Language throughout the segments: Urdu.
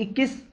21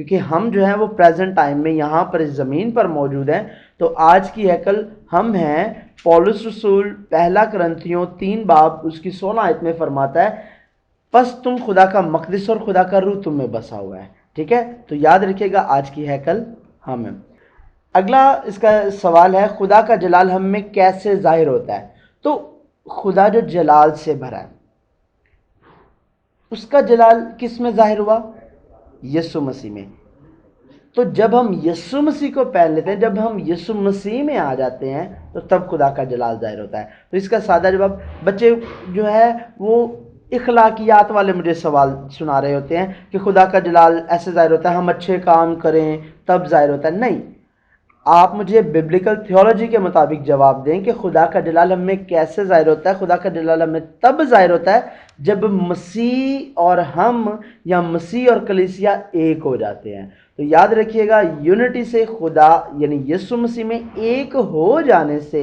کیونکہ ہم جو ہیں وہ پریزنٹ ٹائم میں یہاں پر اس زمین پر موجود ہیں. تو آج کی ہیکل ہم ہیں. پولس رسول پہلا کرنتھیوں 3 باب اس کی 16 آیت میں فرماتا ہے پس تم خدا کا مقدس اور خدا کا روح تم میں بسا ہوا ہے. ٹھیک ہے، تو یاد رکھیے گا آج کی ہیکل ہم ہیں. اگلا اس کا سوال ہے خدا کا جلال ہم میں کیسے ظاہر ہوتا ہے. تو خدا جو جلال سے بھرا ہے، اس کا جلال کس میں ظاہر ہوا؟ یسوع مسیح میں. تو جب ہم یسوع مسیح کو پہن لیتے ہیں، جب ہم یسوع مسیح میں آ جاتے ہیں تو تب خدا کا جلال ظاہر ہوتا ہے. تو اس کا سادہ جواب، بچے جو ہے وہ اخلاقیات والے مجھے سوال سنا رہے ہوتے ہیں کہ خدا کا جلال ایسے ظاہر ہوتا ہے ہم اچھے کام کریں تب ظاہر ہوتا ہے. نہیں، آپ مجھے ببلیکل تھیولوجی کے مطابق جواب دیں کہ خدا کا جلال ہم میں کیسے ظاہر ہوتا ہے. خدا کا جلال ہم میں تب ظاہر ہوتا ہے جب مسیح اور ہم یا مسیح اور کلیسیا ایک ہو جاتے ہیں. تو یاد رکھیے گا یونٹی سے خدا یعنی یسوع مسیح میں ایک ہو جانے سے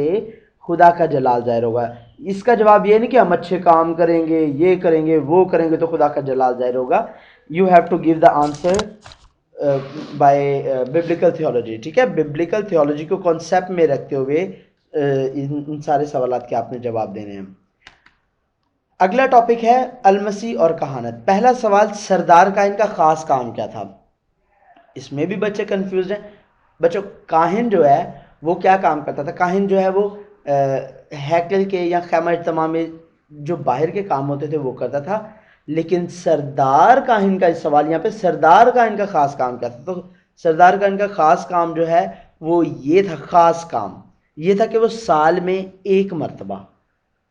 خدا کا جلال ظاہر ہوگا. اس کا جواب یہ نہیں کہ ہم اچھے کام کریں گے، یہ کریں گے، وہ کریں گے تو خدا کا جلال ظاہر ہوگا. You have to give the answer by biblical theology. ٹھیک ہے، ببلیکل تھیولوجی کو کانسیپٹ میں رکھتے ہوئے ان سارے سوالات کے آپ نے جواب دینے ہیں. اگلا ٹاپک ہے المسیح اور کہانت. پہلا سوال، سردار کاہن کا خاص کام کیا تھا؟ اس میں بھی بچے کنفیوزڈ ہیں. بچوں، کاہن جو ہے وہ کیا کام کرتا تھا؟ کاہن جو ہے وہ ہیکل کے یا خیمہ اجتماع میں جو باہر کے کام ہوتے تھے وہ کرتا تھا. لیکن سردار کاہن کا اس سوال یہاں پہ سردار کاہن کا خاص کام کیا تھا؟ تو سردار کاہن کا خاص کام جو ہے وہ یہ تھا، خاص کام یہ تھا کہ وہ سال میں ایک مرتبہ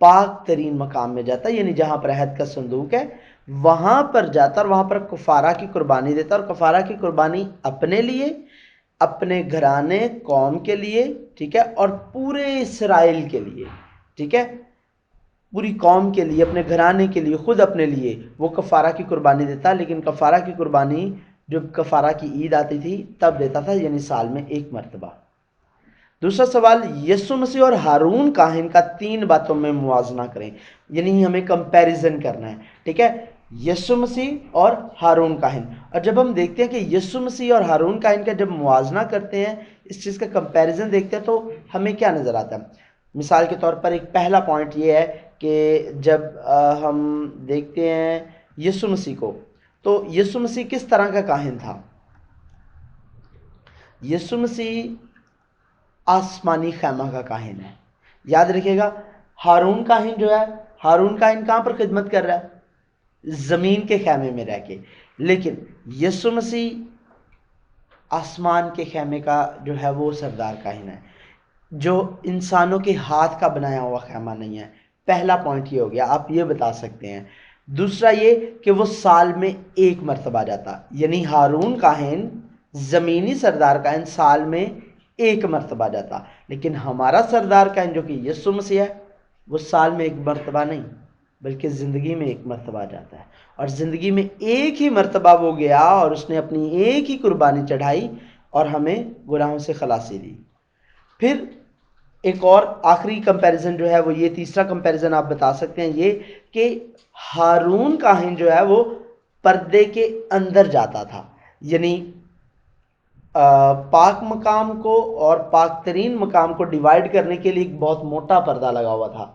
پاک ترین مقام میں جاتا، یعنی جہاں پر عہد کا صندوق ہے وہاں پر جاتا اور وہاں پر کفارہ کی قربانی دیتا. اور کفارہ کی قربانی اپنے لیے، اپنے گھرانے قوم کے لیے، ٹھیک ہے، اور پورے اسرائیل کے لیے، ٹھیک ہے، پوری قوم کے لیے، اپنے گھرانے کے لیے، خود اپنے لیے وہ کفارہ کی قربانی دیتا. لیکن کفارہ کی قربانی جب کفارہ کی عید آتی تھی تب دیتا تھا، یعنی سال میں ایک مرتبہ. دوسرا سوال، یسوع مسیح اور ہارون کاہن کا 3 باتوں میں موازنہ کریں. یعنی ہمیں کمپیریزن کرنا ہے. ٹھیک ہے، یسوع مسیح اور ہارون کاہن. اور جب ہم دیکھتے ہیں کہ یسوع مسیح اور ہارون کاہن کا جب موازنہ کرتے ہیں، اس چیز کا کمپیریزن دیکھتے ہیں تو ہمیں کیا نظر آتا ہے؟ مثال کے طور پر ایک پہلا پوائنٹ یہ ہے کہ جب ہم دیکھتے ہیں یسوع مسیح کو، تو یسوع مسیح کس طرح کا کاہن تھا؟ یسوع مسیح آسمانی خیمہ کا کاہن ہے. یاد رکھیے گا ہارون کاہن جو ہے، ہارون کاہن کہاں پر خدمت کر رہا ہے؟ زمین کے خیمے میں رہ کے. لیکن یسوع مسیح آسمان کے خیمے کا جو ہے وہ سردار کاہن ہے، جو انسانوں کے ہاتھ کا بنایا ہوا خیمہ نہیں ہے. پہلا پوائنٹ یہ ہو گیا، آپ یہ بتا سکتے ہیں. دوسرا یہ کہ وہ سال میں ایک مرتبہ جاتا، یعنی ہارون کاہن زمینی سردار کاہن سال میں ایک مرتبہ جاتا. لیکن ہمارا سردار کاہن جو کہ یسوع مسیح ہے وہ سال میں ایک مرتبہ نہیں بلکہ زندگی میں ایک مرتبہ جاتا ہے. اور زندگی میں ایک ہی مرتبہ وہ گیا اور اس نے اپنی ایک ہی قربانی چڑھائی اور ہمیں گناہوں سے خلاصی دی. پھر ایک اور آخری کمپیریزن جو ہے وہ یہ، تیسرا کمپیریزن آپ بتا سکتے ہیں یہ کہ ہارون کاہن جو ہے وہ پردے کے اندر جاتا تھا، یعنی پاک مقام کو اور پاک ترین مقام کو ڈیوائیڈ کرنے کے لیے ایک بہت موٹا پردہ لگا ہوا تھا.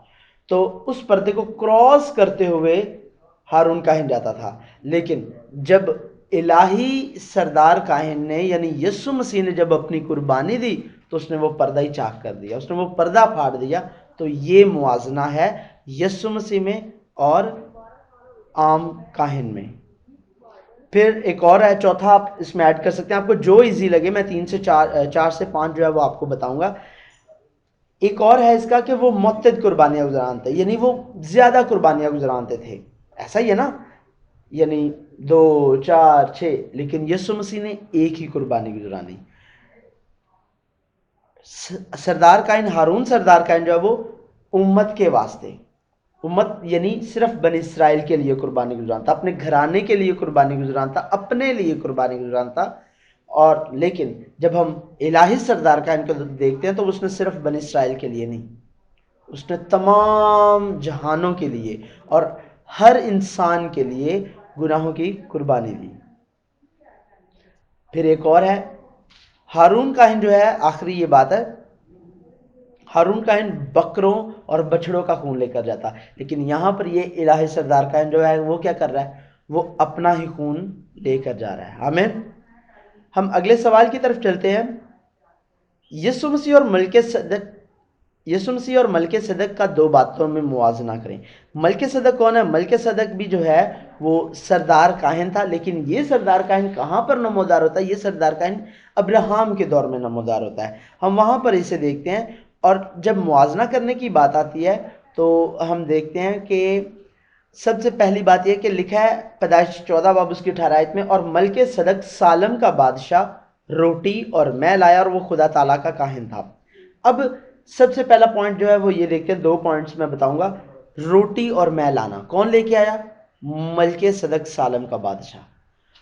تو اس پردے کو کراس کرتے ہوئے ہارون کاہن جاتا تھا. لیکن جب الہی سردار کاہن نے یعنی یسوع مسیح نے جب اپنی قربانی دی تو اس نے وہ پردہ ہی چاک کر دیا، اس نے وہ پردہ پھاڑ دیا. تو یہ موازنہ ہے یسوع مسیح میں اور عام کاہن میں. پھر ایک اور ہے چوتھا، آپ اس میں ایڈ کر سکتے ہیں، آپ کو جو ایزی لگے. میں 3 سے 4 سے 5 جو ہے وہ آپ کو بتاؤں گا. ایک اور ہے اس کا کہ وہ متعدد قربانیاں گزرانتے، یعنی وہ زیادہ قربانیاں گزرانتے تھے. ایسا ہی ہے نا، یعنی 2 4 6، لیکن یسوع مسیح نے ایک ہی قربانی گزرانی. سردار کائن ہارون سردار کائن جو ہے وہ امت کے واسطے، امت یعنی صرف بنی اسرائیل کے لیے قربانی گزرانتا، اپنے گھرانے کے لیے قربانی گزرانتا، اپنے لیے قربانی گزرانتا. اور لیکن جب ہم الہی سردار کائن کو دیکھتے ہیں تو اس نے صرف بنی اسرائیل کے لیے نہیں، اس نے تمام جہانوں کے لیے اور ہر انسان کے لیے گناہوں کی قربانی دی. پھر ایک اور ہے ہارون کاہن جو ہے، آخری یہ بات ہے، ہارون کاہن بکروں اور بچڑوں کا خون لے کر جاتا، لیکن یہاں پر یہ الہی سردار کاہن جو ہے وہ کیا کر رہا ہے، وہ اپنا ہی خون لے کر جا رہا ہے۔ آمین۔ ہم اگلے سوال کی طرف چلتے ہیں۔ یسوع مسیح اور ملک صدق کا دو باتوں میں موازنہ کریں۔ ملک صدق کون ہے؟ ملک صدق بھی جو ہے وہ سردار کاہن تھا، لیکن یہ سردار کاہن کہاں پر نمودار ہوتا ہے؟ یہ سردار کاہن ابراہیم کے دور میں نمودار ہوتا ہے، ہم وہاں پر اسے دیکھتے ہیں۔ اور جب موازنہ کرنے کی بات آتی ہے تو ہم دیکھتے ہیں کہ سب سے پہلی بات یہ کہ لکھا ہے پیدائش 14 باب اس کی 18 آیت میں، اور ملک صدق سالم کا بادشاہ روٹی اور میں لایا، اور وہ خدا تعالیٰ کا کاہن تھا۔ اب سب سے پہلا پوائنٹ جو ہے وہ یہ دیکھتے ہیں، دو پوائنٹس میں بتاؤں گا۔ روٹی اور میں لانا کون لے کے آیا؟ ملک صدق سالم کا بادشاہ۔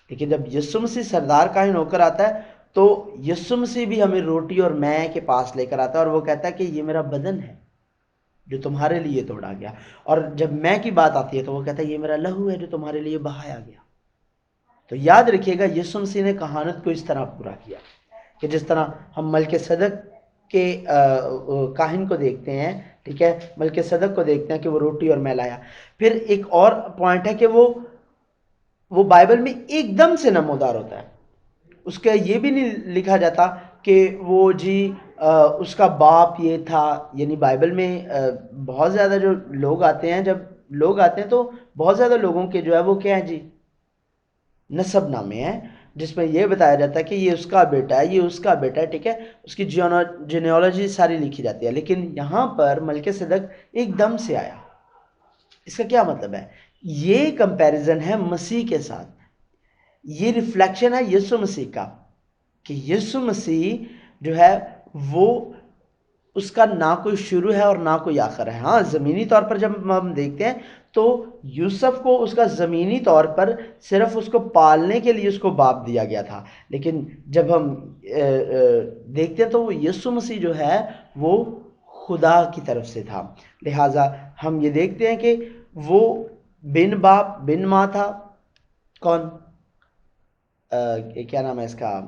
لیکن جب یسوع مسیح سردار کاہن ہو کر آتا ہے تو یسوع مسیح بھی ہمیں روٹی اور میں کے پاس لے کر آتا ہے، اور وہ کہتا ہے کہ یہ میرا بدن ہے جو تمہارے لیے توڑا گیا۔ اور جب میں کی بات آتی ہے تو وہ کہتا ہے یہ میرا لہو ہے جو تمہارے لیے بہایا گیا۔ تو یاد رکھیے گا یسوع مسیح نے کہانت کو اس طرح پورا کیا کہ جس طرح ہم ملک صدق کے کاہن کو دیکھتے ہیں، ٹھیک ہے، ملک صدق کو دیکھتے ہیں کہ وہ روٹی اور میں لایا۔ پھر ایک اور پوائنٹ ہے کہ وہ بائبل میں ایک دم سے نمودار ہوتا ہے، اس کا یہ بھی نہیں لکھا جاتا کہ وہ اس کا باپ یہ تھا۔ یعنی بائبل میں بہت زیادہ جو لوگ آتے ہیں، جب لوگ آتے ہیں تو بہت زیادہ لوگوں کے جو ہے وہ کیا ہے نسب نامے ہیں، جس میں یہ بتایا جاتا ہے کہ یہ اس کا بیٹا ہے، یہ اس کا بیٹا ہے، ٹھیک ہے، اس کی جینیالوجی ساری لکھی جاتی ہے۔ لیکن یہاں پر ملک صدق ایک دم سے آیا۔ اس کا کیا مطلب ہے؟ یہ کمپیریزن ہے مسیح کے ساتھ، یہ ریفلیکشن ہے یسوع مسیح کا، کہ یسوع مسیح جو ہے وہ اس کا نہ کوئی شروع ہے اور نہ کوئی آخر ہے۔ ہاں زمینی طور پر جب ہم دیکھتے ہیں تو یوسف کو اس کا زمینی طور پر صرف اس کو پالنے کے لیے اس کو باپ دیا گیا تھا، لیکن جب ہم دیکھتے ہیں تو وہ یسوع مسیح جو ہے وہ خدا کی طرف سے تھا۔ لہٰذا ہم یہ دیکھتے ہیں کہ وہ بن باپ بن ماں تھا۔ کون؟ کیا نام ہے اس کا؟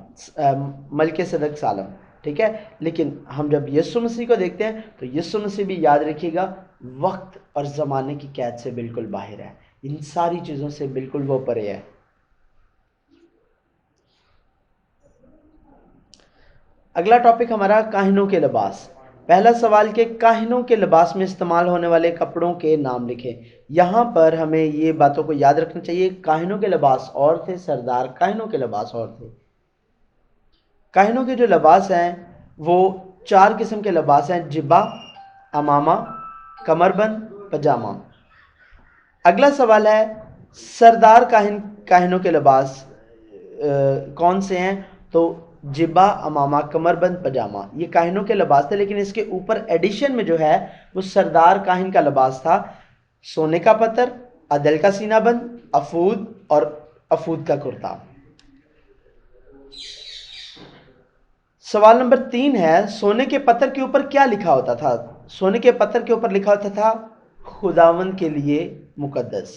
ملک صدق سالم، ٹھیک ہے۔ لیکن ہم جب یسوع مسیح کو دیکھتے ہیں تو یسوع مسیح بھی یاد رکھیے گا وقت اور زمانے کی قید سے بالکل باہر ہے، ان ساری چیزوں سے بالکل وہ پرے ہے۔ اگلا ٹاپک ہمارا کاہنوں کے لباس۔ پہلا سوال کہ کاہنوں کے لباس میں استعمال ہونے والے کپڑوں کے نام لکھیں۔ یہاں پر ہمیں یہ باتوں کو یاد رکھنا چاہیے، کاہنوں کے لباس اور تھے، سردار کاہنوں کے لباس اور تھے۔ کاہنوں کے جو لباس ہیں وہ 4 قسم کے لباس ہیں: جبہ، امامہ، کمر بند، پجامہ۔ اگلا سوال ہے سردار کاہنوں کے لباس کون سے ہیں؟ تو جبہ، امامہ، کمر بند، پجامہ، یہ کاہنوں کے لباس تھے، لیکن اس کے اوپر ایڈیشن میں جو ہے وہ سردار کاہن کا لباس تھا: سونے کا پتر، عدل کا سینہ بند، افود اور افود کا کرتا۔ سوال نمبر 3 ہے سونے کے پتر کے اوپر کیا لکھا ہوتا تھا؟ سونے کے پتر کے اوپر لکھا ہوتا تھا خداوند کے لیے مقدس۔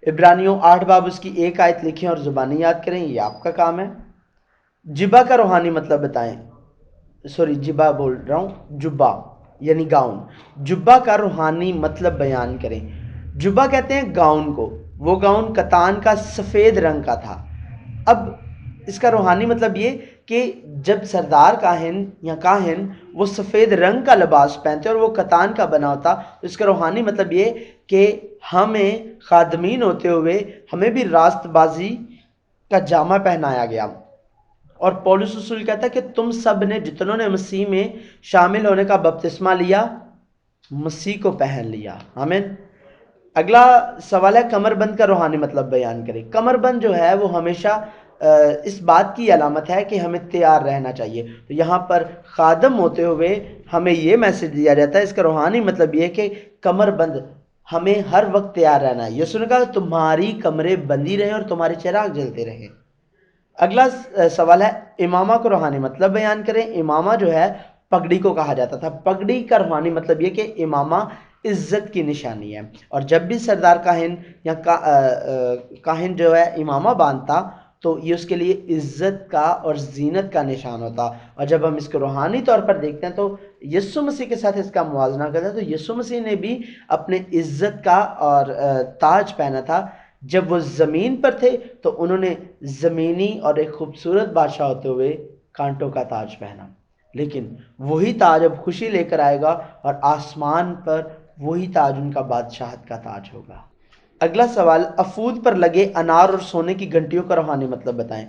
عبرانیوں 8 باب اس کی 1 آیت لکھیں اور زبانی یاد کریں، یہ آپ کا کام ہے۔ جبہ کا روحانی مطلب بتائیں۔ جبہ بول رہا ہوں، جبہ یعنی گاؤن۔ جبہ کا روحانی مطلب بیان کریں۔ جبہ کہتے ہیں گاؤن کو، وہ گاؤن کتان کا سفید رنگ کا تھا۔ اب اس کا روحانی مطلب یہ کہ جب سردار کاہن یا کاہن وہ سفید رنگ کا لباس پہنتے اور وہ کتان کا بنا ہوتا، تو اس کا روحانی مطلب یہ کہ ہمیں خادمین ہوتے ہوئے ہمیں بھی راست بازی کا جامہ پہنایا گیا۔ اور پولس رسول کہتا ہے کہ تم سب نے جتنوں نے مسیح میں شامل ہونے کا بپتسمہ لیا، مسیح کو پہن لیا۔ آمین۔ اگلا سوال ہے کمر بند کا روحانی مطلب بیان کریں۔ کمر بند جو ہے وہ ہمیشہ اس بات کی علامت ہے کہ ہمیں تیار رہنا چاہیے۔ تو یہاں پر خادم ہوتے ہوئے ہمیں یہ میسج دیا جاتا ہے، اس کا روحانی مطلب یہ کہ کمر بند، ہمیں ہر وقت تیار رہنا ہے۔ یسوع نے کہا تمہاری کمریں بندی رہیں اور تمہارے چراغ جلتے رہیں۔ اگلا سوال ہے امامہ کو روحانی مطلب بیان کریں۔ امامہ جو ہے پگڑی کو کہا جاتا تھا۔ پگڑی کا روحانی مطلب یہ کہ امامہ عزت کی نشانی ہے، اور جب بھی سردار کاہن یا کاہن جو ہے امامہ باندھتا تو یہ اس کے لیے عزت کا اور زینت کا نشان ہوتا. اور جب ہم اس کو روحانی طور پر دیکھتے ہیں تو یسوع مسیح کے ساتھ اس کا موازنہ کرتے ہیں تو یسوع مسیح نے بھی اپنے عزت کا اور تاج پہنا تھا. جب وہ زمین پر تھے تو انہوں نے زمینی اور ایک خوبصورت بادشاہ ہوتے ہوئے کانٹوں کا تاج پہنا، لیکن وہی تاج اب خوشی لے کر آئے گا اور آسمان پر وہی تاج ان کا بادشاہت کا تاج ہوگا. اگلا سوال، افود پر لگے انار اور سونے کی گھنٹیوں کا روحانی مطلب بتائیں.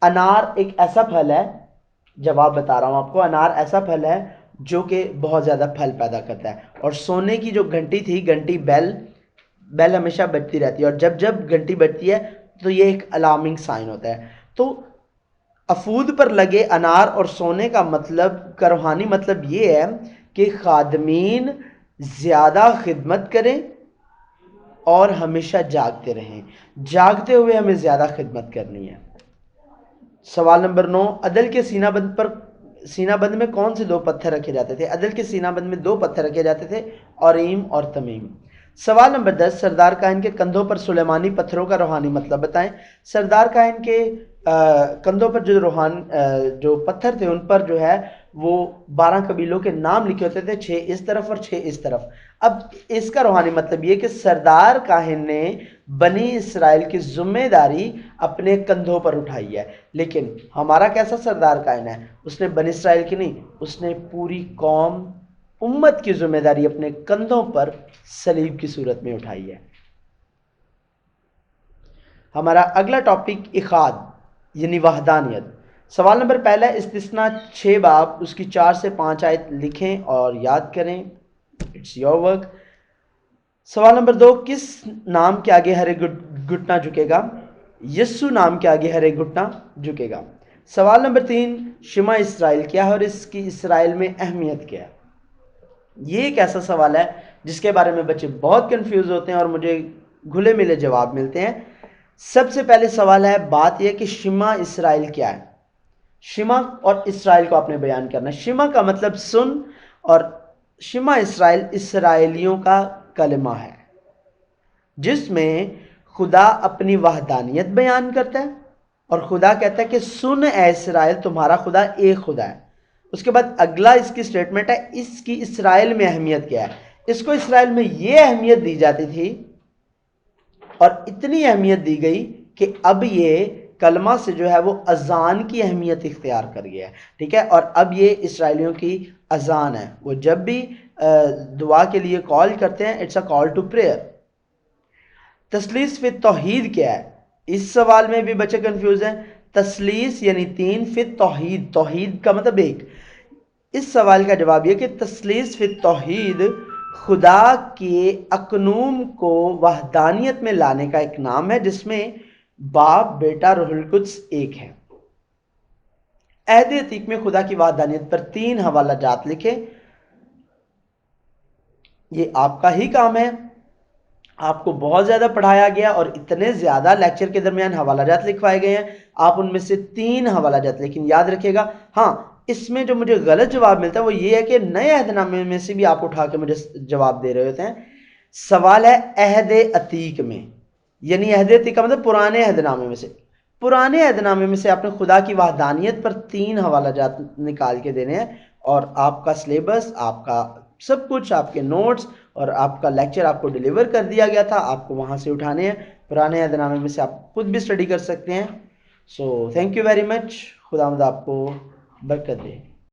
انار ایک ایسا پھل ہے، جواب بتا رہا ہوں آپ کو، انار ایسا پھل ہے جو کہ بہت زیادہ پھل پیدا کرتا ہے. اور سونے کی جو گھنٹی تھی، گھنٹی بیل ہمیشہ بجتی رہتی ہے، اور جب جب گھنٹی بجتی ہے تو یہ ایک الارمنگ سائن ہوتا ہے. تو افود پر لگے انار اور سونے کا روحانی مطلب یہ ہے کہ خادمین زیادہ خدمت کریں اور ہمیشہ جاگتے رہیں. جاگتے ہوئے ہمیں زیادہ خدمت کرنی ہے. سوال نمبر 9، عدل کے سینہ بند میں کون سے 2 پتھر رکھے جاتے تھے؟ عدل کے سینہ بند میں 2 پتھر رکھے جاتے تھے، اوریم اور تمیم. سوال نمبر 10، سردار کاہن کے کندھوں پر سلیمانی پتھروں کا روحانی مطلب بتائیں. سردار کاہن کے کندھوں پر جو پتھر تھے ان پر جو ہے وہ 12 قبیلوں کے نام لکھے ہوتے تھے، 6 اس طرف اور 6 اس طرف. اب اس کا روحانی مطلب یہ کہ سردار کاہن نے بنی اسرائیل کی ذمہ داری اپنے کندھوں پر اٹھائی ہے. لیکن ہمارا کیسا سردار کاہن ہے؟ اس نے بنی اسرائیل کی نہیں، اس نے پوری قوم امت کی ذمہ داری اپنے کندھوں پر صلیب کی صورت میں اٹھائی ہے. ہمارا اگلا ٹاپک اخاد یعنی وحدانیت. سوال نمبر 1، استثنا 6 باب اس کی 4 سے 5 آیت لکھیں اور یاد کریں. It's your work. سوال نمبر 2، کس نام کے آگے ہر ایک گھٹنا جھکے گا؟ یسوع نام کے آگے ہر ایک گھٹنا جھکے گا. سوال نمبر 3، شمع اسرائیل کیا ہے اور اس کی اسرائیل میں اہمیت کیا ہے؟ یہ ایک ایسا سوال ہے جس کے بارے میں بچے بہت کنفیوز ہوتے ہیں اور مجھے گھلے ملے جواب ملتے ہیں. سب سے پہلے سوال ہے، بات یہ کہ شمع اسرائیل کیا ہے. شمع اور اسرائیل کو آپ نے بیان کرنا ہے. شمع کا مطلب سن، اور شمع اسرائیل اسرائیلیوں کا کلمہ ہے جس میں خدا اپنی وحدانیت بیان کرتا ہے اور خدا کہتا ہے کہ سن اے اسرائیل، تمہارا خدا ایک خدا ہے. اس کے بعد اگلا اس کی سٹیٹمنٹ ہے، اس کی اسرائیل میں اہمیت کیا ہے. اس کو اسرائیل میں یہ اہمیت دی جاتی تھی اور اتنی اہمیت دی گئی کہ اب یہ کلمہ سے جو ہے وہ اذان کی اہمیت اختیار کر گیا ہے. ٹھیک ہے، اور اب یہ اسرائیلیوں کی اذان ہے. وہ جب بھی دعا کے لیے کال کرتے ہیں، it's a call to prayer. تثلیث فی توحید کیا ہے؟ اس سوال میں بھی بچے کنفیوز ہیں. تثلیث یعنی 3، فی توحید، توحید کا مطلب ایک. اس سوال کا جواب یہ کہ تثلیث فی توحید خدا کے اقنوم کو وحدانیت میں لانے کا ایک نام ہے جس میں باپ، بیٹا، روح القدس ایک ہے. عہد عتیق میں خدا کی وحدانیت پر 3 حوالہ جات لکھیں. یہ آپ کا ہی کام ہے. آپ کو بہت زیادہ پڑھایا گیا اور اتنے زیادہ لیکچر کے درمیان حوالہ جات لکھوائے گئے ہیں، آپ ان میں سے 3 حوالہ جات. لیکن یاد رکھیے گا، ہاں اس میں جو مجھے غلط جواب ملتا ہے وہ یہ ہے کہ نئے عہد نامے میں سے بھی آپ اٹھا کے مجھے جواب دے رہے ہوتے ہیں. سوال ہے عہد عتیق میں، یعنی عہد عتیق کا مطلب پرانے عہد نامے میں سے. پرانے عہد نامے میں سے آپ نے خدا کی وحدانیت پر 3 حوالہ جات نکال کے دینے ہیں، اور آپ کا سلیبس، آپ کا سب کچھ، آپ کے نوٹس اور آپ کا لیکچر آپ کو ڈیلیور کر دیا گیا تھا. آپ کو وہاں سے اٹھانے ہیں. پرانے عہد نامے میں سے آپ خود بھی اسٹڈی کر سکتے ہیں. So thank you very much. خداوند آپ کو برکت دے.